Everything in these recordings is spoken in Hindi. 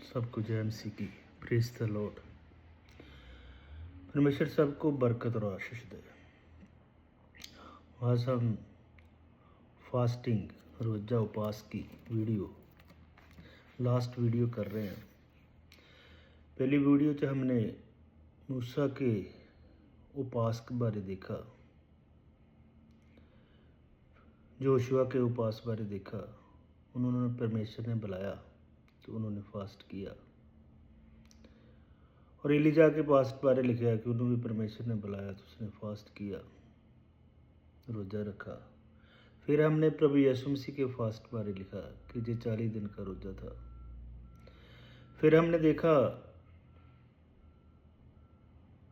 सबको जय मसीह की। Praise the Lord. परमेश्वर सबको बरकत और आशीष दे। आज हम फास्टिंग रोजा उपवास की लास्ट वीडियो कर रहे हैं। पहली वीडियो च हमने मूसा के उपवास के बारे देखा, जोशुआ के उपवास बारे देखा। उन्होंने परमेश्वर ने बुलाया तो उन्होंने फास्ट किया, और एलिजा के फास्ट बारे लिखा है कि उन्होंने परमेश्वर ने बुलाया तो उसने फास्ट किया, रोज़ा रखा। फिर हमने प्रभु यीशु मसीह के फास्ट बारे लिखा कि ये 40 दिन का रोज़ा था। फिर हमने देखा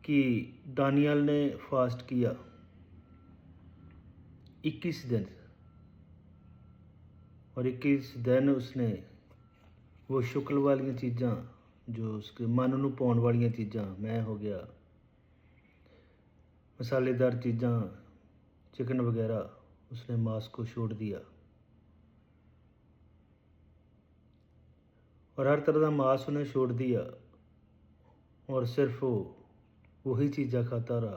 कि दानियल ने फास्ट किया 21 दिन, और 21 दिन उसने वो शुक्ल वाली चीज़ां जो उसके मन नूं पाउण वाली चीज़ां, मैं हो गया, मसालेदार चीज़ां, चिकन वगैरह, उसने मांस को छोड़ दिया और हर तरह का मांस उन्हें छोड़ दिया और सिर्फ वही चीज़ां खाता रहा,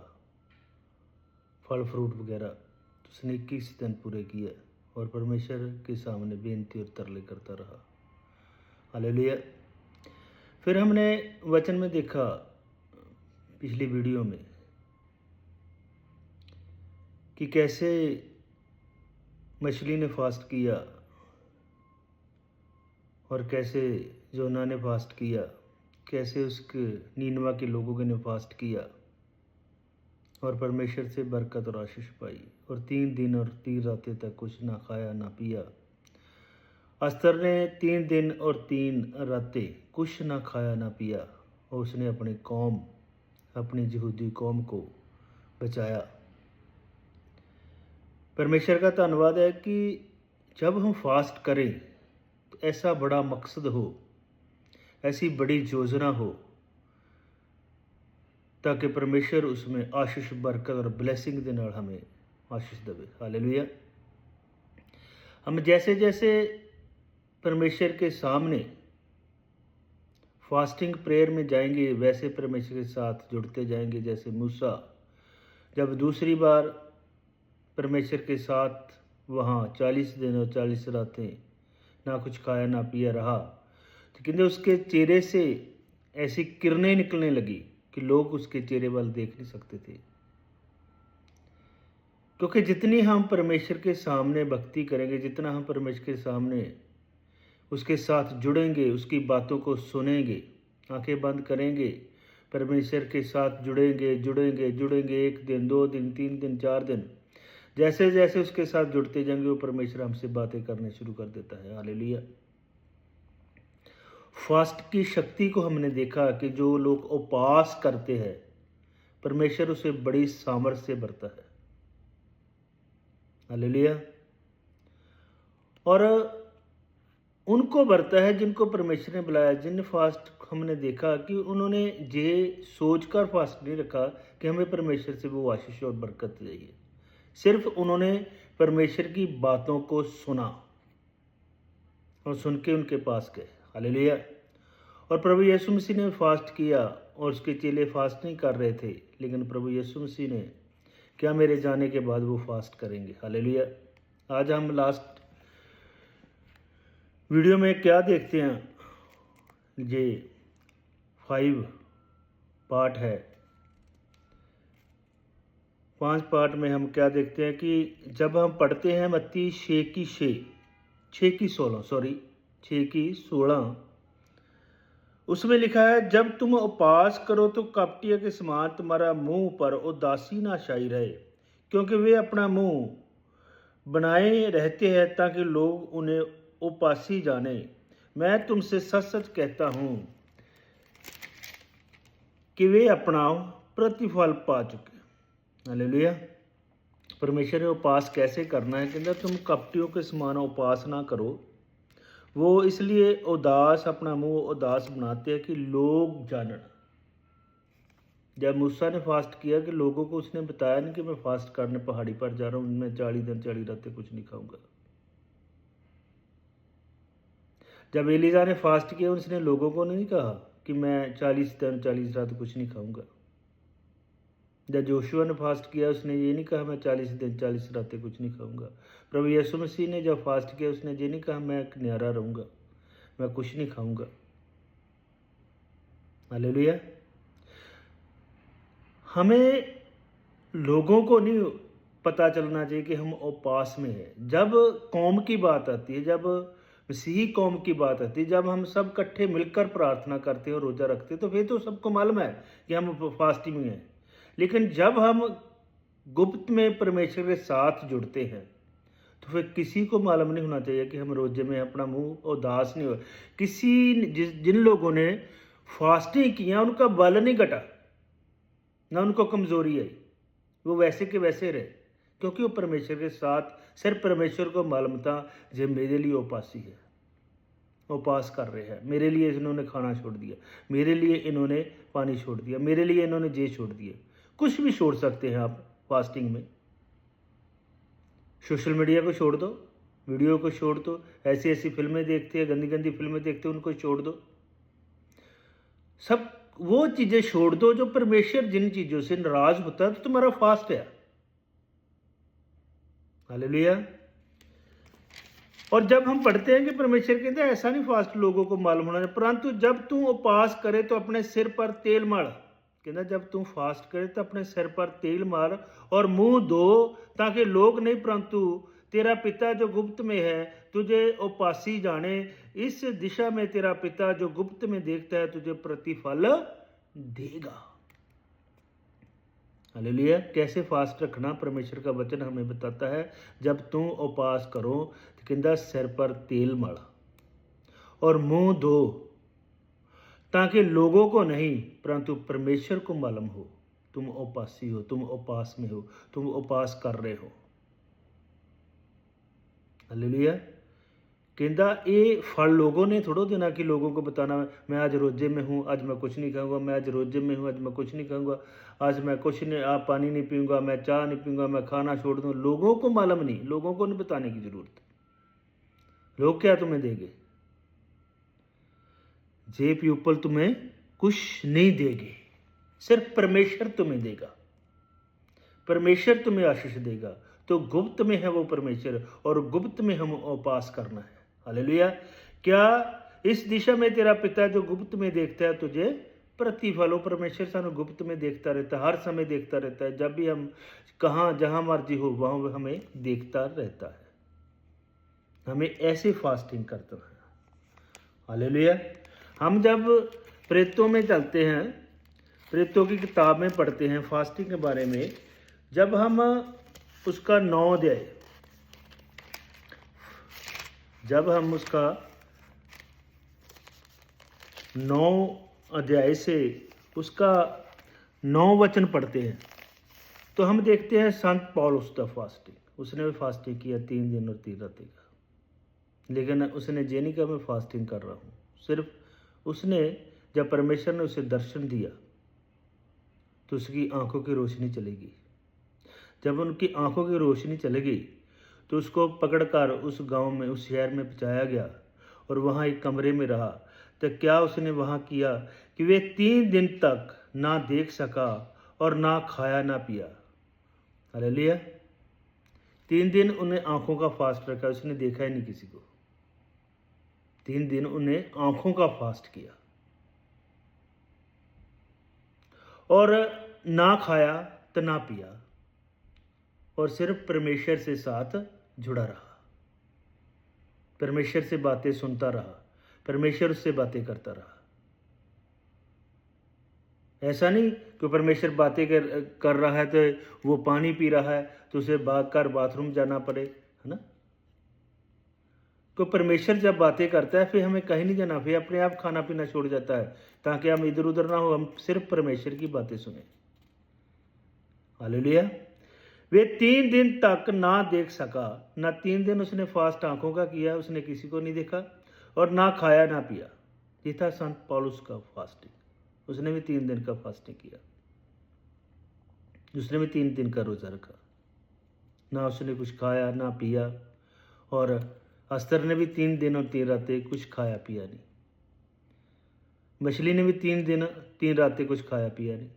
फल फ्रूट वगैरह। तो उसने 21 दिन पूरे किए और परमेश्वर के सामने बेनती और तरले करता रहा। हालेलुया। फिर हमने वचन में देखा पिछली वीडियो में कि कैसे मछली ने फास्ट किया और कैसे योना ने फास्ट किया, कैसे उसके नीनवा के लोगों ने फास्ट किया और परमेश्वर से बरकत और आशीष पाई, और 3 दिन और 3 रातें तक कुछ ना खाया ना पिया। अस्तर ने 3 दिन और 3 रातें कुछ ना खाया ना पिया, और उसने अपनी यहूदी कौम को बचाया। परमेश्वर का धन्यवाद है कि जब हम फास्ट करें तो ऐसा बड़ा मकसद हो, ऐसी बड़ी योजना हो, ताकि परमेश्वर उसमें आशीष, बरकत और ब्लेसिंग दे नाल हमें आशीष देवे। हालेलुया। हम जैसे जैसे परमेश्वर के सामने फास्टिंग प्रेयर में जाएंगे, वैसे परमेश्वर के साथ जुड़ते जाएंगे। जैसे मूसा जब दूसरी बार परमेश्वर के साथ वहाँ 40 दिन और 40 रातें ना कुछ खाया ना पिया रहा, तो कहते उसके चेहरे से ऐसी किरणें निकलने लगी कि लोग उसके चेहरे वाल देख नहीं सकते थे। क्योंकि जितनी हम परमेश्वर के सामने भक्ति करेंगे, जितना हम परमेश्वर के सामने उसके साथ जुड़ेंगे, उसकी बातों को सुनेंगे, आंखें बंद करेंगे, परमेश्वर के साथ जुड़ेंगे जुड़ेंगे जुड़ेंगे, 1 दिन 2 दिन 3 दिन 4 दिन, जैसे जैसे उसके साथ जुड़ते जाएंगे वो परमेश्वर हमसे बातें करने शुरू कर देता है। हालेलुया। फास्ट की शक्ति को हमने देखा कि जो लोग उपवास करते हैं परमेश्वर उसे बड़ी सामर्थ्य से भरता है। हालेलुया। और उनको भरता है जिनको परमेश्वर ने बुलाया। जिन फास्ट हमने देखा कि उन्होंने ये सोचकर फास्ट नहीं रखा कि हमें परमेश्वर से वो आशीष और बरकत चाहिए, सिर्फ उन्होंने परमेश्वर की बातों को सुना और सुन के उनके पास गए। हालेलुया। और प्रभु यीशु मसीह ने फास्ट किया और उसके चेले फास्ट नहीं कर रहे थे, लेकिन प्रभु यीशु मसीह ने क्या मेरे जाने के बाद वो फास्ट करेंगे। हालेलुया। आज हम लास्ट वीडियो में क्या देखते हैं, ये 5 पार्ट है। 5 पार्ट में हम क्या देखते हैं कि जब हम पढ़ते हैं मत्ती 6 की 16, उसमें लिखा है, जब तुम उपवास करो तो कपटियों के समान तुम्हारा मुंह पर उदासी ना छाई रहे, क्योंकि वे अपना मुंह बनाए रहते हैं ताकि लोग उन्हें उपासी जाने। मैं तुमसे सच सच कहता हूँ कि वे अपना प्रतिफल पा चुके। हालेलुया। परमेश्वर ने उपवास कैसे करना है, कहता तुम कपटियों के समान उपवास ना करो। वो इसलिए उदास, अपना मुंह उदास बनाते हैं कि लोग जानन। जब मूसा ने फास्ट किया कि लोगों को उसने बताया नहीं कि मैं फास्ट करने पहाड़ी पर जा रहा हूँ, मैं 40 दिन 40 रातें कुछ नहीं खाऊंगा, जब एलिजा ने फास्ट किया, उसने लोगों को नहीं कहा कि मैं 40 दिन 40 रात कुछ नहीं खाऊंगा। जब जोशुआ ने फास्ट किया, उसने ये नहीं कहा मैं 40 दिन 40 रातें कुछ नहीं खाऊंगा। प्रभु यीशु मसीह ने जब फास्ट किया, उसने ये नहीं कहा मैं न्यारा रहूंगा, मैं कुछ नहीं खाऊंगा। हालेलुया। हमें लोगों को नहीं पता चलना चाहिए कि हम उपवास में हैं। जब कौम की बात आती है, जब मसीही कौम की बात आती है, जब हम सब इकट्ठे मिलकर प्रार्थना करते हैं और रोज़ा रखते हैं, तो फिर तो सबको मालूम है कि हम फास्टिंग में हैं। लेकिन जब हम गुप्त में परमेश्वर के साथ जुड़ते हैं, तो फिर किसी को मालूम नहीं होना चाहिए कि हम रोजे में अपना मुंह उदास नहीं हो। जिन लोगों ने फास्टिंग किया, उनका बल नहीं घटा, ना उनको कमजोरी आई, वो वैसे के वैसे रहे, क्योंकि वो परमेश्वर के साथ, सिर्फ परमेश्वर को मालूम था जो मेरे लिए उपासी है, उपवास कर रहे हैं, मेरे लिए इन्होंने खाना छोड़ दिया, मेरे लिए इन्होंने पानी छोड़ दिया, मेरे लिए इन्होंने जे छोड़ दिए। कुछ भी छोड़ सकते हैं आप फास्टिंग में। सोशल मीडिया को छोड़ दो, वीडियो को छोड़ दो, ऐसी ऐसी फिल्में देखते हैं, गंदी गंदी फिल्में देखते हैं, उनको छोड़ दो। सब वो चीज़ें छोड़ दो जो परमेश्वर जिन चीज़ों से नाराज होता है, तो तुम्हारा फास्ट है। हालेलुया। और जब हम पढ़ते हैं कि परमेश्वर कहते हैं ऐसा नहीं फास्ट लोगों को मालूम होना चाहिए, परंतु जब तू उपवास करे तो अपने सिर पर तेल मल। कहना जब तू फास्ट करे तो अपने सिर पर तेल मार और मुंह धो, ताकि लोग नहीं परंतु तेरा पिता जो गुप्त में है तुझे उपासी जाने। इस दिशा में तेरा पिता जो गुप्त में देखता है तुझे प्रतिफल देगा। हालेलुया। कैसे फास्ट रखना परमेश्वर का वचन हमें बताता है। जब तू उपवास करो तो कहता सिर पर तेल मल और मुंह धो, ताकि लोगों को नहीं परंतु परमेश्वर को मालूम हो तुम उपासी हो, तुम उपवास में हो, तुम उपवास कर रहे हो। हालेलुया। कहता ये फल लोगों ने थोड़ो देना कि लोगों को बताना मैं आज रोजे में हूँ, आज मैं कुछ नहीं खाऊंगा, मैं आज रोजे में हूँ, आज मैं कुछ नहीं खाऊंगा, आज मैं कुछ नहीं, आप पानी नहीं पीऊंगा, मैं चाय नहीं पीऊंगा, मैं खाना छोड़ दूँ। लोगों को मालूम नहीं, लोगों को नहीं बताने की जरूरत। लोग क्या तुम्हें देंगे? जे पीपल तुम्हें कुछ नहीं देंगे, सिर्फ परमेश्वर तुम्हें देगा, परमेश्वर तुम्हें आशीष देगा। तो गुप्त में है वो परमेश्वर, और गुप्त में हम उपवास करना है। हालेलुया। क्या इस दिशा में तेरा पिता जो गुप्त में देखता है तुझे प्रतिफल हो। परमेश्वर सानू गुप्त में देखता रहता है, हर समय देखता रहता है। जब भी हम कहाँ जहाँ मर्जी हो वहाँ हमें देखता रहता है। हमें ऐसे फास्टिंग करते हैं। हालेलुया। हम जब प्रेतों में चलते हैं, प्रेतों की किताब में पढ़ते हैं फास्टिंग के बारे में, जब हम उसका 9 अध्याय, जब हम उसका 9 अध्याय से उसका 9 वचन पढ़ते हैं, तो हम देखते हैं संत पौलुस का फास्टिंग। उसने भी फास्टिंग किया 3 दिन और 3 रातें का, लेकिन उसने ये नहीं कहा मैं फास्टिंग कर रहा हूँ। सिर्फ उसने, जब परमेश्वर ने उसे दर्शन दिया तो उसकी आंखों की रोशनी चली गई। जब उनकी आंखों की रोशनी चली गई तो उसको पकड़कर उस गांव में, उस शहर में पहुंचाया गया और वहां एक कमरे में रहा। तो क्या उसने वहां किया कि वे 3 दिन तक ना देख सका और ना खाया ना पिया। हालेलुया। 3 दिन उन्हें आंखों का फास्ट रखा, उसने देखा ही नहीं किसी को। 3 दिन उन्हें आंखों का फास्ट किया और ना खाया तो ना पिया, और सिर्फ परमेश्वर से साथ जुड़ा रहा, परमेश्वर से बातें सुनता रहा, परमेश्वर उससे बातें करता रहा। ऐसा नहीं कि परमेश्वर बातें कर रहा है तो वो पानी पी रहा है तो उसे भागकर बाथरूम जाना पड़े, है ना। तो परमेश्वर जब बातें करता है फिर हमें कहीं नहीं जाना, फिर अपने आप खाना पीना छोड़ जाता है ताकि हम इधर उधर ना हो, हम सिर्फ परमेश्वर की बातें सुने। हालेलुया। वे 3 दिन तक ना देख सका, ना 3 दिन उसने फास्ट आंखों का किया, उसने किसी को नहीं देखा, और ना खाया ना पिया। ये था संत पौलुस का फास्टिंग। उसने भी 3 दिन का फास्टिंग किया, उसने भी 3 दिन का रोजा रखा, ना उसने कुछ खाया ना पिया, और अस्तर ने भी 3 दिन और 3 रातें कुछ खाया पिया नहीं। मछली ने भी 3 दिन 3 रातें कुछ खाया पिया नहीं।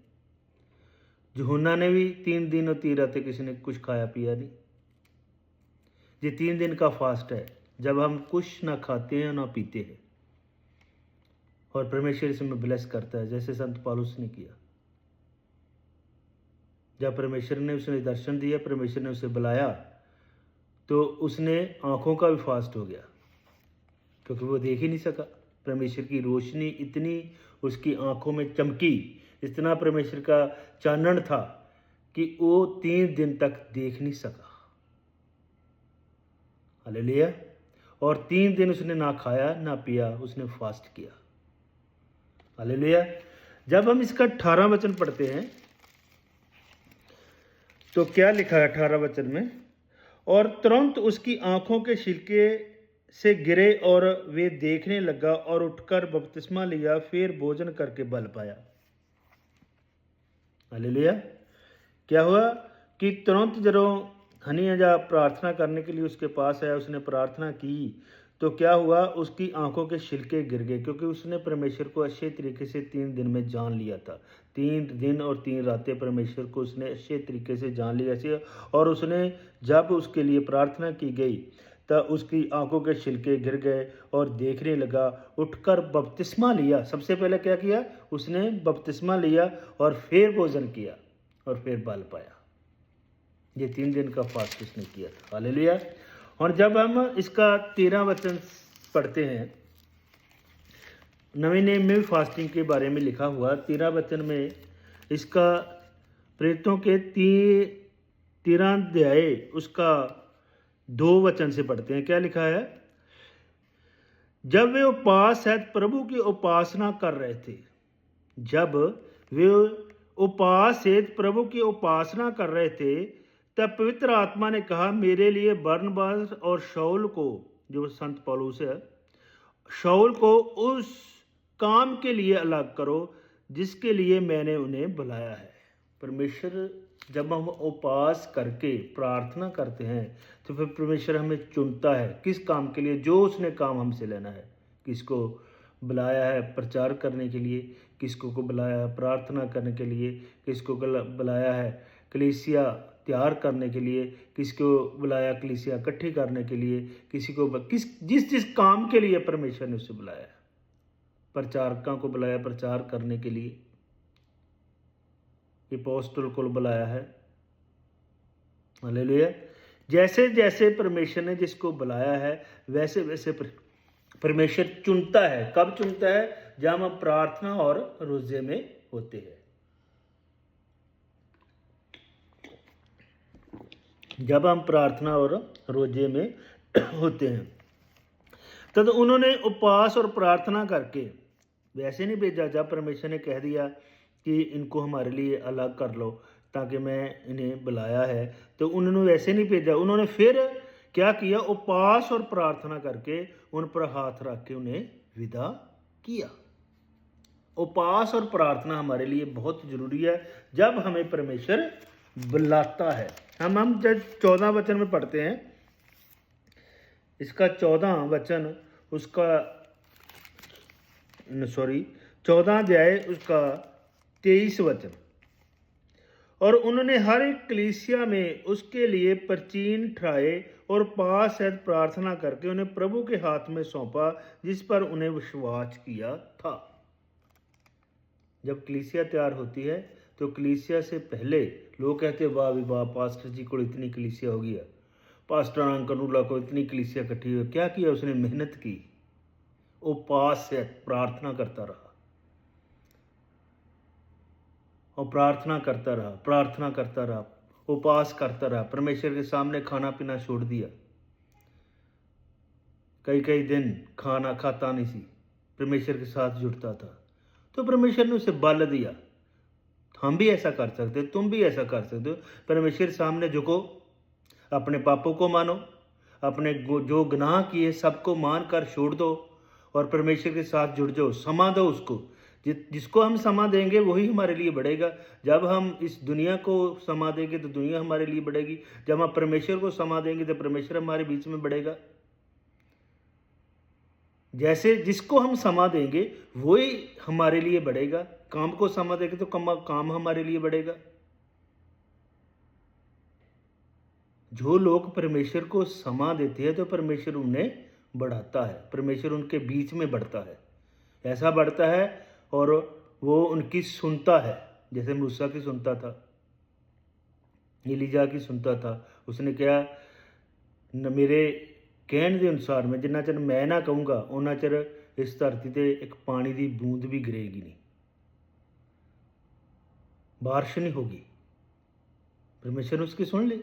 यूहन्ना ने भी 3 दिन और 3 रातें किसी ने कुछ खाया पिया नहीं। ये 3 दिन का फास्ट है जब हम कुछ ना खाते हैं ना पीते हैं, और परमेश्वर इसमें ब्लेस करता है, जैसे संत पौलुस ने किया। जब परमेश्वर ने उसने दर्शन दिया, परमेश्वर ने उसे बुलाया, तो उसने आंखों का भी फास्ट हो गया, क्योंकि वो देख ही नहीं सका। परमेश्वर की रोशनी इतनी उसकी आंखों में चमकी, इतना परमेश्वर का चानन था कि वो 3 दिन तक देख नहीं सका। हालेलुया। और 3 दिन उसने ना खाया ना पिया, उसने फास्ट किया। हालेलुया। जब हम इसका 18 वचन पढ़ते हैं तो क्या लिखा है 18 वचन में? और तुरंत उसकी आंखों के छिलके से गिरे और वे देखने लगा और उठकर बपतिस्मा लिया, फिर भोजन करके बल पाया। हालेलुया। क्या हुआ कि तुरंत जब हनीजा प्रार्थना करने के लिए उसके पास आया, उसने प्रार्थना की, तो क्या हुआ, उसकी आंखों के छिलके गिर गए, क्योंकि उसने परमेश्वर को अच्छे तरीके से 3 दिन में जान लिया था। 3 दिन और 3 रातें परमेश्वर को उसने अच्छे तरीके से जान लिया था। और उसने जब उसके लिए प्रार्थना की गई तब उसकी आंखों के छिलके गिर गए और देखने लगा, उठकर बपतिस्मा लिया। सबसे पहले क्या किया, उसने बपतिस्मा लिया और फिर भोजन किया और फिर बल पाया। ये 3 दिन का फास्ट उसने किया था। हालेलुया। और जब हम इसका 13 वचन पढ़ते हैं, नवे नियम में भी फास्टिंग के बारे में लिखा हुआ। 13 वचन में इसका प्रेरितों के 13 अध्याय उसका 2 वचन से पढ़ते हैं। क्या लिखा है? जब वे उपवास सहित प्रभु की उपासना कर रहे थे, जब वे उपवास सहित प्रभु की उपासना कर रहे थे, तब पवित्र आत्मा ने कहा, मेरे लिए बरनबास और शाऊल को, जो संत पौलुस है, शाऊल को उस काम के लिए अलग करो जिसके लिए मैंने उन्हें बुलाया है। परमेश्वर, जब हम उपवास करके प्रार्थना करते हैं तो फिर परमेश्वर हमें चुनता है किस काम के लिए, जो उसने काम हमसे लेना है। किसको बुलाया है प्रचार करने के लिए, किसको को बुलाया है प्रार्थना करने के लिए, किसको बुलाया है कलीसिया तैयार करने के लिए, किसको बुलाया कलीसिया इकट्ठी करने के लिए, किसी को जिस जिस काम के लिए परमेश्वर ने उसे बुलाया है। प्रचारकों को बुलाया प्रचार करने के लिए, अपोस्तल को बुलाया है। हालेलुया। जैसे जैसे परमेश्वर ने जिसको बुलाया है वैसे वैसे परमेश्वर चुनता है। कब चुनता है? जब हम प्रार्थना और रोजे में होते हैं। जब हम प्रार्थना और रोजे में होते हैं, तब उन्होंने उपवास और प्रार्थना करके, वैसे नहीं भेजा जब परमेश्वर ने कह दिया कि इनको हमारे लिए अलग कर लो ताकि मैं इन्हें बुलाया है, तो उन्होंने वैसे नहीं भेजा। उन्होंने फिर क्या किया? उपवास और प्रार्थना करके उन पर हाथ रख के उन्हें विदा किया। उपवास और प्रार्थना हमारे लिए बहुत जरूरी है जब हमें परमेश्वर बुलाता है। हम जब 14 वचन में पढ़ते हैं, इसका 14 वचन उसका 14 अध्याय उसका 23 वचन। और उन्होंने हर एक कलीसिया में उसके लिए परचीन ठहराए और पास सहित प्रार्थना करके उन्हें प्रभु के हाथ में सौंपा जिस पर उन्हें विश्वास किया था। जब कलीसिया तैयार होती है तो कलीसिया से पहले लोग कहते वाह भी वाह, पास्टर जी को इतनी कलीसिया हो गया, पास्टर अंकनुल्ला को इतनी कलीसिया इकट्ठी हुई। क्या किया उसने? मेहनत की, उपवास से प्रार्थना करता रहा और प्रार्थना करता रहा, प्रार्थना करता रहा, उपवास करता रहा, परमेश्वर के सामने खाना पीना छोड़ दिया। कई कई दिन खाना खाता नहीं सी, परमेश्वर के साथ जुड़ता था, तो परमेश्वर ने उसे बल दिया। हम भी ऐसा कर सकते, तुम भी ऐसा कर सकते हो। परमेश्वर सामने झुको, अपने पापों को मानो, अपने जो गुनाह किए सबको मान कर छोड़ दो और परमेश्वर के साथ जुड़ जाओ। समा दो उसको। जिसको हम समा देंगे वही हमारे लिए बढ़ेगा। जब हम इस दुनिया को समा देंगे तो दुनिया हमारे लिए बढ़ेगी। जब हम परमेश्वर को समा देंगे तो परमेश्वर हमारे बीच में बढ़ेगा। जैसे जिसको हम समा देंगे वही हमारे लिए बढ़ेगा। काम को समा देंगे तो काम हमारे लिए बढ़ेगा। जो लोग परमेश्वर को समा देते हैं तो परमेश्वर उन्हें बढ़ाता है, परमेश्वर उनके बीच में बढ़ता है, ऐसा बढ़ता है और वो उनकी सुनता है। जैसे मूसा की सुनता था, एलीजा की सुनता था। उसने क्या न मेरे कहण के अनुसार मैं जिन्ना चਿਰ मैं ना कहूँगा उन्ना चਿਰ इस धरती ते एक पानी की बूंद भी गिरेगी नहीं, बारिश नहीं होगी। परमेश्वर ने उसकी सुन ली।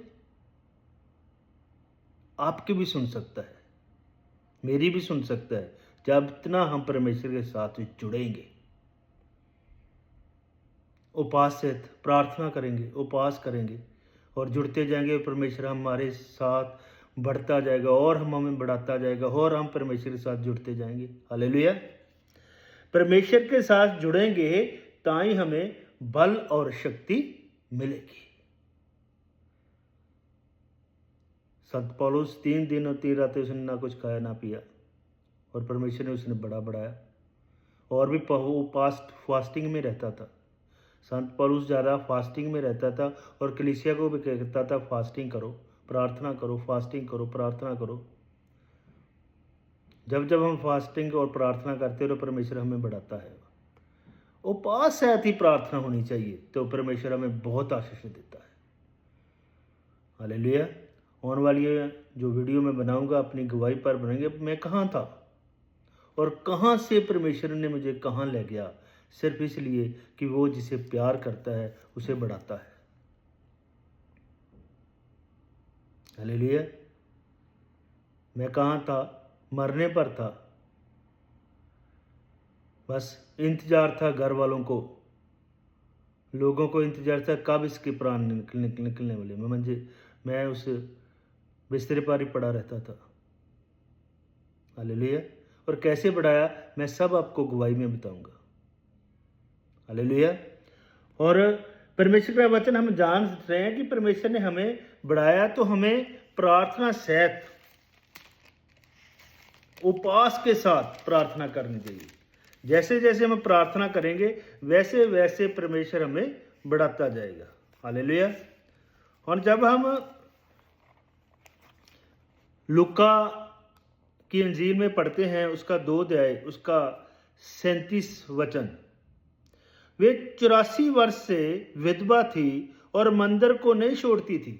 आपकी भी सुन सकता है, मेरी भी सुन सकता है, जब इतना हम परमेश्वर के साथ जुड़ेंगे, उपासित प्रार्थना करेंगे, उपास करेंगे और जुड़ते जाएंगे। परमेश्वर हमारे साथ बढ़ता जाएगा और हम हमें बढ़ाता जाएगा और हम परमेश्वर के साथ जुड़ते जाएंगे। हालेलुया। परमेश्वर के साथ जुड़ेंगे ताई हमें बल और शक्ति मिलेगी। संत पौलुस 3 दिन और 3 रातें उसने ना कुछ खाया ना पिया और परमेश्वर ने उसने बड़ा बढ़ाया और भी फास्टिंग में रहता था। संत पौलुस ज़्यादा फास्टिंग में रहता था और कलीसिया को भी कहता था फास्टिंग करो, प्रार्थना करो, फास्टिंग करो, प्रार्थना करो। जब जब हम फास्टिंग और प्रार्थना करते हैं तो परमेश्वर हमें बढ़ाता है। उपास सहित ही प्रार्थना होनी चाहिए तो परमेश्वर हमें बहुत आशीष देता है। हालेलुया। आने वाली जो वीडियो मैं बनाऊंगा अपनी गवाही पर बनेंगे, मैं कहाँ था और कहाँ से परमेश्वर ने मुझे कहाँ ले गया, सिर्फ इसलिए कि वो जिसे प्यार करता है उसे बढ़ाता है। हालेलुया। मैं कहाँ था, मरने पर था, बस इंतजार था घर वालों को, लोगों को इंतजार था कब इसके प्राण निकलने वाले। मैं उस बिस्तरे पर ही पड़ा रहता था। हालेलुया। और कैसे बढ़ाया मैं सब आपको गवाही में बताऊंगा। हालेलुया। और परमेश्वर का वचन हम जान रहे हैं कि परमेश्वर ने हमें बढ़ाया तो हमें प्रार्थना सहित उपास के साथ प्रार्थना करनी चाहिए। जैसे जैसे हम प्रार्थना करेंगे वैसे वैसे परमेश्वर हमें बढ़ाता जाएगा। हालेलुया। और जब हम लूका की अंजील में पढ़ते हैं उसका 2 अध्याय उसका 37 वचन, वे 84 वर्ष से विधवा थी और मंदिर को नहीं छोड़ती थी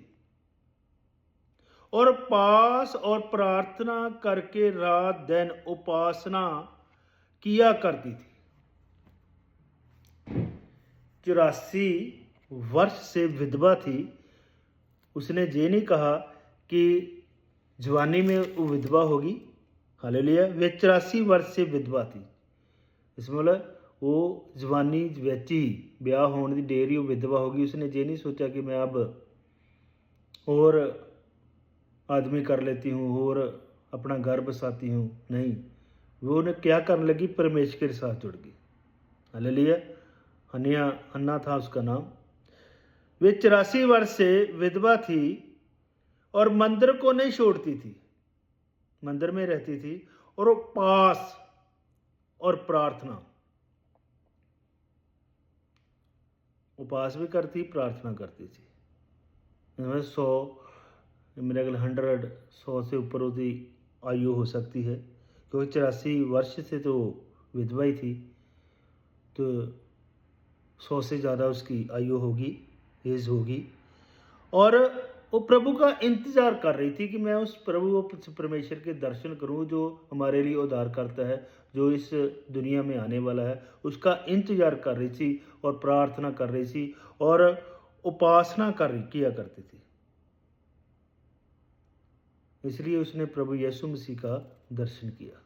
और पास और प्रार्थना करके रात दिन उपासना किया करती थी। 84 वर्ष से विधवा थी। उसने ये नहीं कहा कि जवानी में वो विधवा होगी। हालेलुया। वे 84 वर्ष से विधवा थी, इसमें मतलब वो जवानी विच ही ब्याह होने की देर ही वो विधवा होगी। उसने ये नहीं सोचा कि मैं अब और आदमी कर लेती हूँ और अपना घर बसाती हूँ, नहीं, वो ने क्या करने लगी, परमेश्वर के साथ जुड़ गई। हालेलुया। हन्ना था उसका नाम। वे 84 वर्ष से विधवा थी और मंदिर को नहीं छोड़ती थी, मंदिर में रहती थी और उपास और प्रार्थना, उपास भी करती प्रार्थना करती थी। 100 मेरे ख्याल 100 से ऊपर उसकी आयु हो सकती है क्योंकि 84 वर्ष से तो विधवा ही थी, तो 100 से ज़्यादा उसकी आयु होगी, एज होगी। और वो प्रभु का इंतज़ार कर रही थी कि मैं उस प्रभु परमेश्वर के दर्शन करूं जो हमारे लिए उद्धार करता है, जो इस दुनिया में आने वाला है, उसका इंतज़ार कर रही थी और प्रार्थना कर रही थी और उपासना किया करती थी। इसलिए उसने प्रभु यीशु मसीह का दर्शन किया।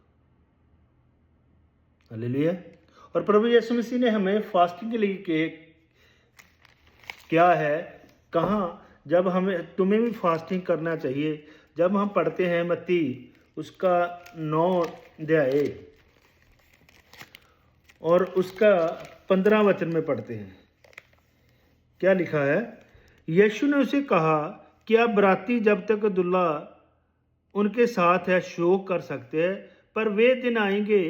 हालेलुया। और प्रभु यीशु मसीह ने हमें फास्टिंग के लिए क्या है, कहाँ, जब हमें तुम्हें भी फास्टिंग करना चाहिए। जब हम पढ़ते हैं मत्ती उसका 9 अध्याय और उसका 15 वचन में पढ़ते हैं, क्या लिखा है। यीशु ने उसे कहा, क्या बराती जब तक दूल्हा उनके साथ है शोक कर सकते हैं, पर वे दिन आएंगे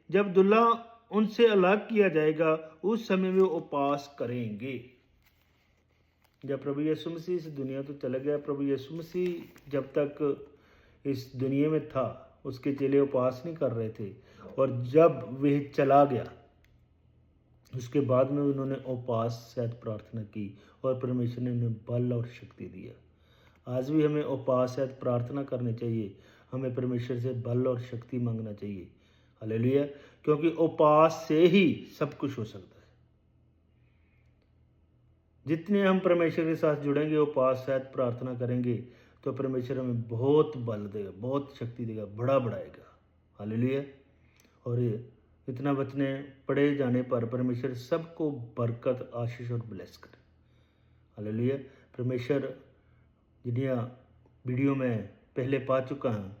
जब दुल्हा उनसे अलग किया जाएगा, उस समय वे उपवास करेंगे। जब प्रभु यीशु मसीह इस दुनिया तो चला गया, प्रभु यीशु मसीह जब तक इस दुनिया में था उसके चेले उपवास नहीं कर रहे थे, और जब वह चला गया उसके बाद में उन्होंने उपवास सहित प्रार्थना की और परमेश्वर ने उन्हें बल और शक्ति दिया। आज भी हमें उपवास सहित प्रार्थना करनी चाहिए, हमें परमेश्वर से बल और शक्ति मांगना चाहिए। हालेलुया, क्योंकि उपवास से ही सब कुछ हो सकता है। जितने हम परमेश्वर के साथ जुड़ेंगे, उपवास सहित प्रार्थना करेंगे, तो परमेश्वर हमें बहुत बल देगा, बहुत शक्ति देगा, बड़ा बढ़ाएगा। हालेलुया। और इतना वचने पढ़े जाने पर परमेश्वर सबको बरकत, आशीष और ब्लेस करे। हालेलुया। परमेश्वर जिन्हें वीडियो में पहले पा चुका हूँ,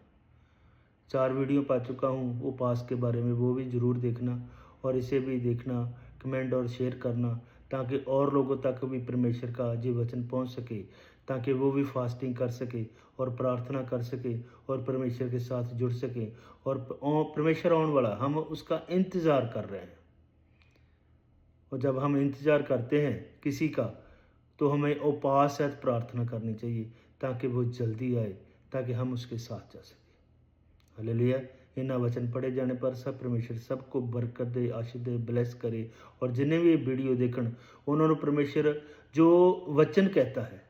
4 वीडियो पा चुका हूँ उपवास के बारे में, वो भी ज़रूर देखना और इसे भी देखना, कमेंट और शेयर करना, ताकि और लोगों तक भी परमेश्वर का ये वचन पहुँच सके, ताकि वो भी फास्टिंग कर सके और प्रार्थना कर सके और परमेश्वर के साथ जुड़ सके। और परमेश्वर आने वाला, हम उसका इंतज़ार कर रहे हैं। और जब हम इंतज़ार करते हैं किसी का, तो हमें उपवास सहित प्रार्थना करनी चाहिए ताकि वो जल्दी आए, ताकि हम उसके साथ जा सकें। हालेलुया। इन वचन पढ़े जाने पर सब परमेश्वर सबको बरकत दे, आशीष दे, ब्लेस करे। और जिन्हें भी वीडियो देखन, उन्होंने परमेश्वर जो वचन कहता है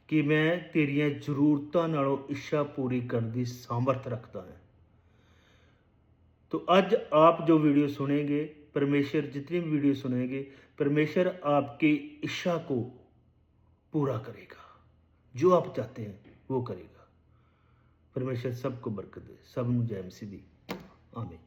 कि मैं तेरिया जरूरतां नालों इच्छा पूरी करने की सामर्थ रखता है, तो आज आप जो वीडियो सुनेंगे, परमेश्वर जितनी भी वीडियो सुनेंगे, परमेश्वर आपकी इच्छा को पूरा करेगा। जो आप चाहते हैं वो करेगा। परमेश्वर सबको बरकत दे। सब जय मसीह दी। आमीन।